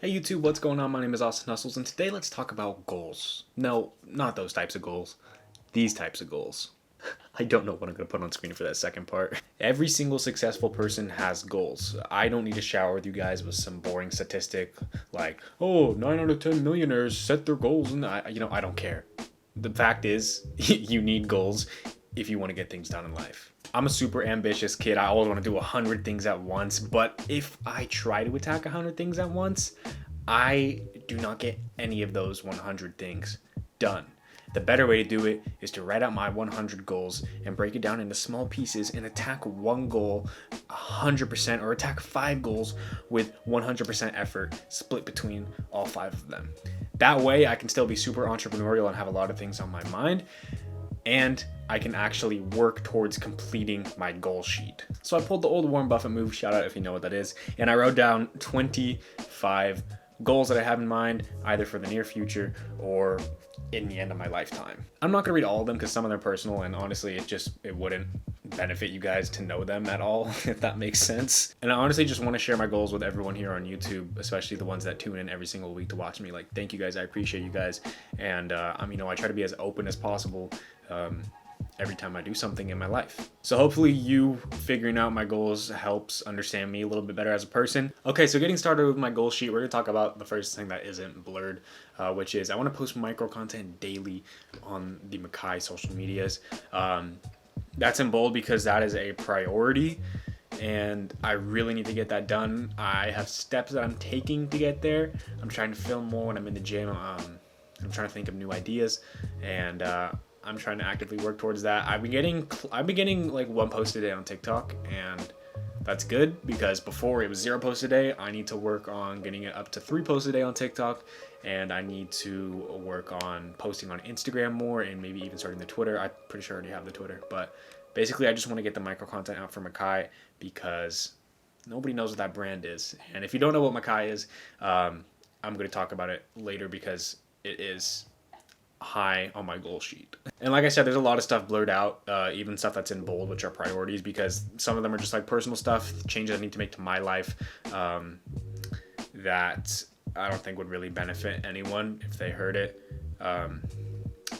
Hey YouTube, what's going on? My name is Austyn, and today let's talk about goals. No, not those types of goals. These types of goals. I don't know what I'm going to put on screen for that second part. Every single successful person has goals. I don't need to shower with you guys with some boring statistic like, oh, 9 out of 10 millionaires set their goals, and I don't care. The fact is, you need goals if you want to get things done in life. I'm a super ambitious kid. I always want to do 100 things at once, but if I try to attack 100 things at once, I do not get any of those 100 things done. The better way to do it is to write out my 100 goals and break it down into small pieces and attack one goal 100% or attack 5 goals with 100% effort split between all 5 of them. That way I can still be super entrepreneurial and have a lot of things on my mind, and I can actually work towards completing my goal sheet. So I pulled the old Warren Buffett move, shout out if you know what that is, and I wrote down 25 goals that I have in mind, either for the near future or in the end of my lifetime. I'm not gonna read all of them because some of them are personal, and honestly it wouldn't benefit you guys to know them at all, if that makes sense. And I honestly just want to share my goals with everyone here on YouTube, especially the ones that tune in every single week to watch me. Like, thank you guys, I appreciate you guys, and I try to be as open as possible every time I do something in my life. So hopefully you figuring out my goals helps understand me a little bit better as a person. Okay, so getting started with my goal sheet, we're gonna talk about the first thing that isn't blurred, which is I want to post micro content daily on the Makhai social medias. That's in bold because that is a priority, and I really need to get that done. I have steps that I'm taking to get there. I'm trying to film more when I'm in the gym. I'm trying to think of new ideas, and I'm trying to actively work towards that. I've been getting like 1 post a day on TikTok, and that's good because before it was 0 posts a day. I need to work on getting it up to 3 posts a day on TikTok, and I need to work on posting on Instagram more and maybe even starting the Twitter. I'm pretty sure I already have the Twitter, but basically I just want to get the micro content out for Makhai because nobody knows what that brand is. And if you don't know what Makhai is, I'm going to talk about it later because it is high on my goal sheet. And like I said, there's a lot of stuff blurred out, even stuff that's in bold, which are priorities, because some of them are just like personal stuff, changes I need to make to my life, that I don't think would really benefit anyone if they heard it.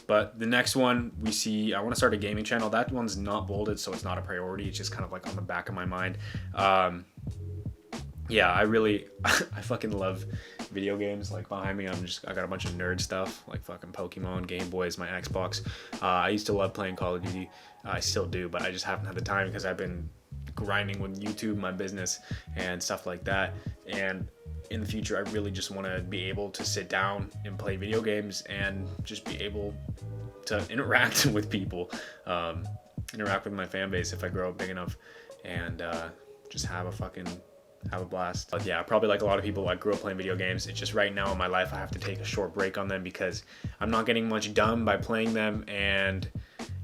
But the next one we see, I want to start a gaming channel. That one's not bolded, so it's not a priority. It's just kind of like on the back of my mind. Yeah, I fucking love video games. Like behind me, I got a bunch of nerd stuff like fucking Pokemon, Game Boys, my Xbox. I used to love playing Call of Duty. I still do, but I just haven't had the time because I've been grinding with YouTube, my business, and stuff like that. And in the future, I really just want to be able to sit down and play video games and just be able to interact with people, interact with my fan base if I grow up big enough, and just have a blast. But yeah, probably like a lot of people, I grew up playing video games. It's just right now in my life I have to take a short break on them because I'm not getting much done by playing them, and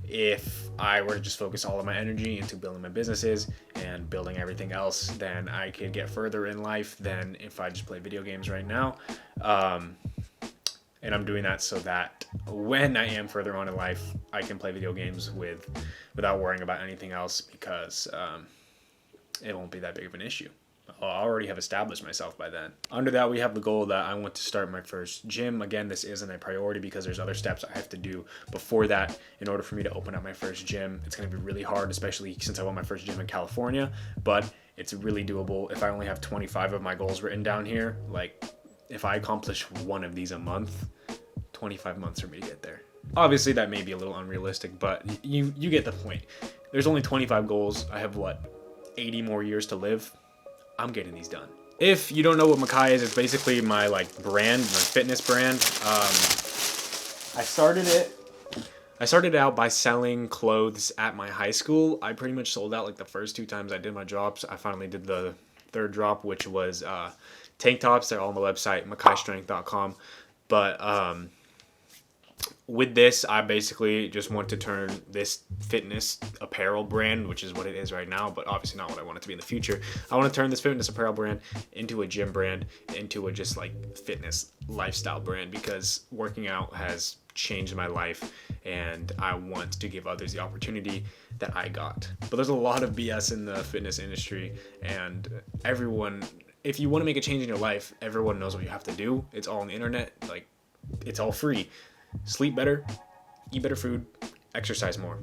if I were to just focus all of my energy into building my businesses and building everything else, then I could get further in life than if I just play video games right now. And I'm doing that so that when I am further on in life, I can play video games without worrying about anything else, because it won't be that big of an issue. I'll already have established myself by then. Under that, we have the goal that I want to start my first gym. Again, this isn't a priority because there's other steps I have to do before that in order for me to open up my first gym. It's going to be really hard, especially since I want my first gym in California, but it's really doable. If I only have 25 of my goals written down here, like if I accomplish one of these a month, 25 months for me to get there. Obviously, that may be a little unrealistic, but you get the point. There's only 25 goals. I have 80 more years to live. I'm getting these done. If you don't know what Makhai is, it's basically my brand, my fitness brand. I started out by selling clothes at my high school. I pretty much sold out the first 2 times I did my drops. I finally did the 3rd drop, which was tank tops. They're all on the website, makhaistrength.com. But with this, I basically just want to turn this fitness apparel brand, which is what it is right now, but obviously not what I want it to be in the future. I want to turn this fitness apparel brand into a gym brand, into a just fitness lifestyle brand, because working out has changed my life and I want to give others the opportunity that I got. But there's a lot of BS in the fitness industry, and everyone if you want to make a change in your life, everyone knows what you have to do. It's all on the internet. Like, it's all free. Sleep better, eat better food, exercise more.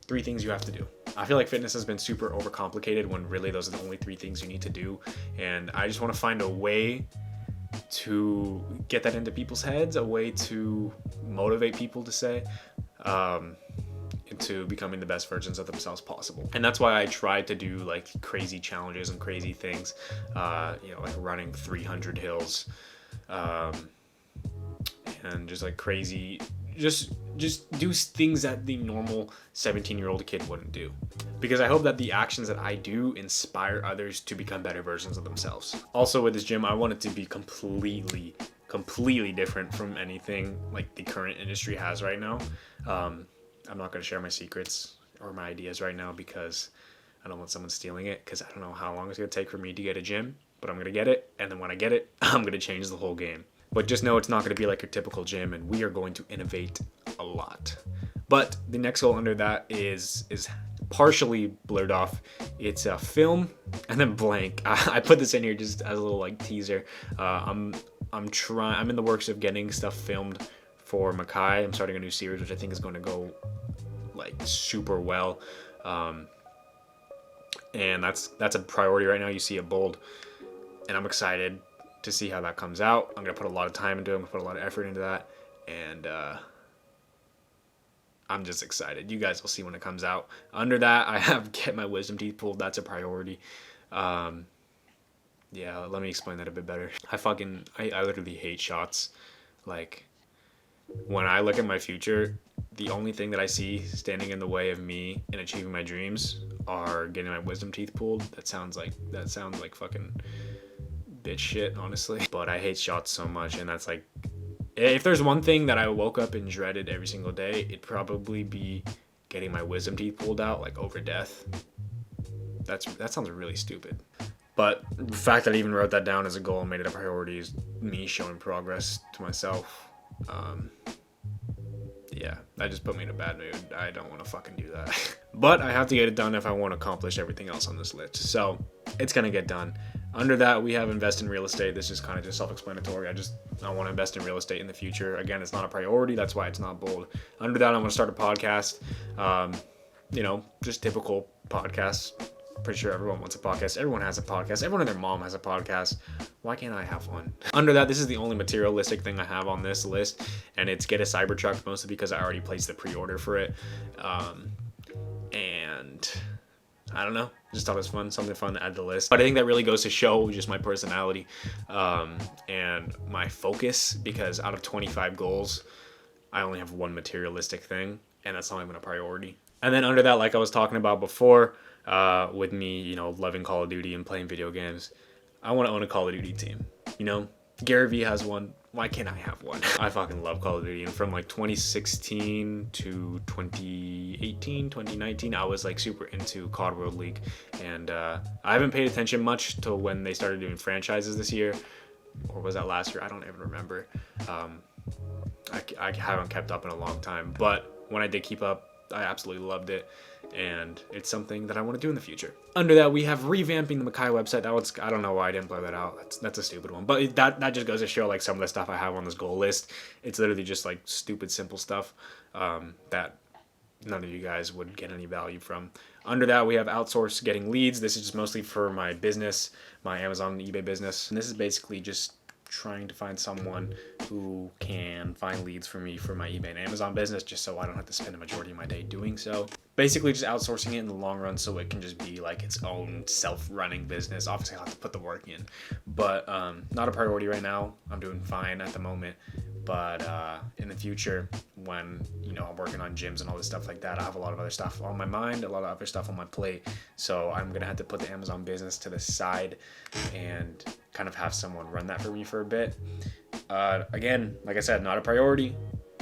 3 things you have to do. I feel like fitness has been super overcomplicated when really those are the only 3 things you need to do. And I just want to find a way to get that into people's heads, a way to motivate people to say, into becoming the best versions of themselves possible. And that's why I tried to do like crazy challenges and crazy things, like running 300 hills, and just like crazy, just do things that the normal 17-year-old kid wouldn't do. Because I hope that the actions that I do inspire others to become better versions of themselves. Also with this gym, I want it to be completely different from anything like the current industry has right now. I'm not going to share my secrets or my ideas right now because I don't want someone stealing it, because I don't know how long it's going to take for me to get a gym, but I'm going to get it. And then when I get it, I'm going to change the whole game. But just know it's not going to be like your typical gym, and we are going to innovate a lot. But the next goal under that is partially blurred off. It's a film and then blank. I put this in here just as a little like teaser. I'm in the works of getting stuff filmed for Makhai. I'm starting a new series, which I think is going to go like super well. And that's a priority right now. You see it bold, and I'm excited to see how that comes out. I'm gonna put a lot of time into it. I'm gonna put a lot of effort into that, and I'm just excited. You guys will see when it comes out. Under that, I have get my wisdom teeth pulled. That's a priority. Yeah, let me explain that a bit better. I literally hate shots. Like, when I look at my future, the only thing that I see standing in the way of me and achieving my dreams are getting my wisdom teeth pulled. That sounds like fucking bitch shit, honestly. But I hate shots so much, and that's like, if there's one thing that I woke up and dreaded every single day, it'd probably be getting my wisdom teeth pulled out, like over death. That sounds really stupid. But the fact that I even wrote that down as a goal and made it a priority is me showing progress to myself. Yeah, that just put me in a bad mood. I don't want to fucking do that. But I have to get it done if I want to accomplish everything else on this list. So it's going to get done. Under that, we have invest in real estate. This is kind of just self-explanatory. I want to invest in real estate in the future. Again, it's not a priority. That's why it's not bold. Under that, I'm going to start a podcast. Just typical podcasts. Pretty sure everyone wants a podcast. Everyone has a podcast. Everyone and their mom has a podcast. Why can't I have one? Under that, this is the only materialistic thing I have on this list, and it's get a Cybertruck, mostly because I already placed the pre-order for it. And I don't know, just thought it was fun, something fun to add to the list. But I think that really goes to show just my personality and my focus, because out of 25 goals, I only have one materialistic thing, and that's not even a priority. And then under that, like I was talking about before, with me, loving Call of Duty and playing video games, I want to own a Call of Duty team. Gary Vee has one. Why can't I have one? I fucking love Call of Duty. And from like 2016 to 2018, 2019, I was like super into COD World League. And I haven't paid attention much to when they started doing franchises this year. Or was that last year? I don't even remember. I haven't kept up in a long time. But when I did keep up, I absolutely loved it, and it's something that I want to do in the future. Under that, we have revamping the Makhai website. I don't know why I didn't blur that out. That's a stupid one, but that just goes to show like some of the stuff I have on this goal list. It's literally just like stupid simple stuff that none of you guys would get any value from. Under that, we have outsource getting leads. This is just mostly for my business, my Amazon and eBay business, and this is basically just trying to find someone who can find leads for me for my eBay and Amazon business, just so I don't have to spend a majority of my day doing so. Basically just outsourcing it in the long run so it can just be like its own self-running business. Obviously I'll have to put the work in, but not a priority right now. I'm doing fine at the moment, but in the future, when I'm working on gyms and all this stuff like that, I have a lot of other stuff on my mind, a lot of other stuff on my plate, so I'm gonna have to put the Amazon business to the side and kind of have someone run that for me for a bit. Again, like I said, not a priority,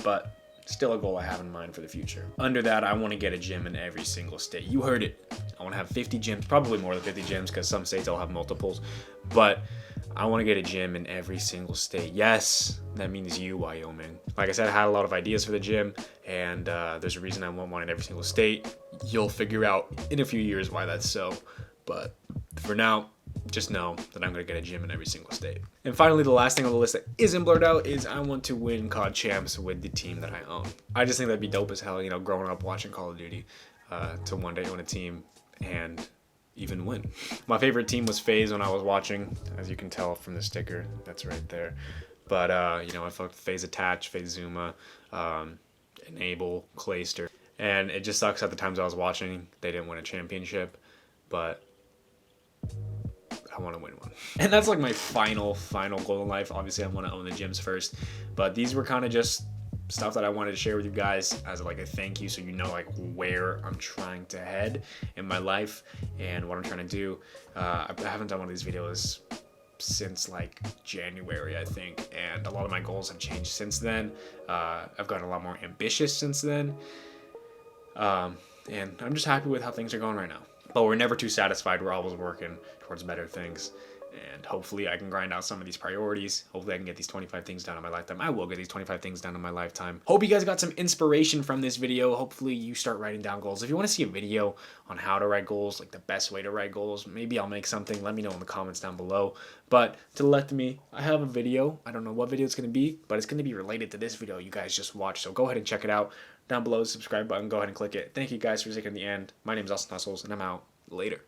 but still a goal I have in mind for the future. Under that, I want to get a gym in every single state. You heard it. I want to have 50 gyms, probably more than 50 gyms, because some states I'll have multiples, but I want to get a gym in every single state. Yes, that means you, Wyoming. Like I said, I had a lot of ideas for the gym, and there's a reason I want one in every single state. You'll figure out in a few years why that's so, but for now, just know that I'm going to get a gym in every single state. And finally, the last thing on the list that isn't blurred out is I want to win COD Champs with the team that I own. I just think that'd be dope as hell, you know, growing up watching Call of Duty, to one day own a team and even win. My favorite team was FaZe when I was watching, as you can tell from the sticker that's right there. But, you know, I fucked FaZe Attach, FaZe Zuma, Enable, Clayster. And it just sucks at the times I was watching, they didn't win a championship. But I want to win one. And that's like my final goal in life. Obviously, I want to own the gyms first. But these were kind of just stuff that I wanted to share with you guys as like a thank you, so you know like where I'm trying to head in my life and what I'm trying to do. I haven't done one of these videos since like January, I think, and a lot of my goals have changed since then. I've gotten a lot more ambitious since then, and I'm just happy with how things are going right now. But we're never too satisfied. We're always working towards better things. And hopefully I can grind out some of these priorities. Hopefully I can get these 25 things done in my lifetime. I will get these 25 things done in my lifetime. Hope you guys got some inspiration from this video. Hopefully you start writing down goals. If you want to see a video on how to write goals, like the best way to write goals, maybe I'll make something. Let me know in the comments down below. But to the left of me, I have a video. I don't know what video it's going to be, but it's going to be related to this video you guys just watched. So go ahead and check it out. Down below, the subscribe button. Go ahead and click it. Thank you guys for sticking to the end. My name is Austyn, and I'm out. Later.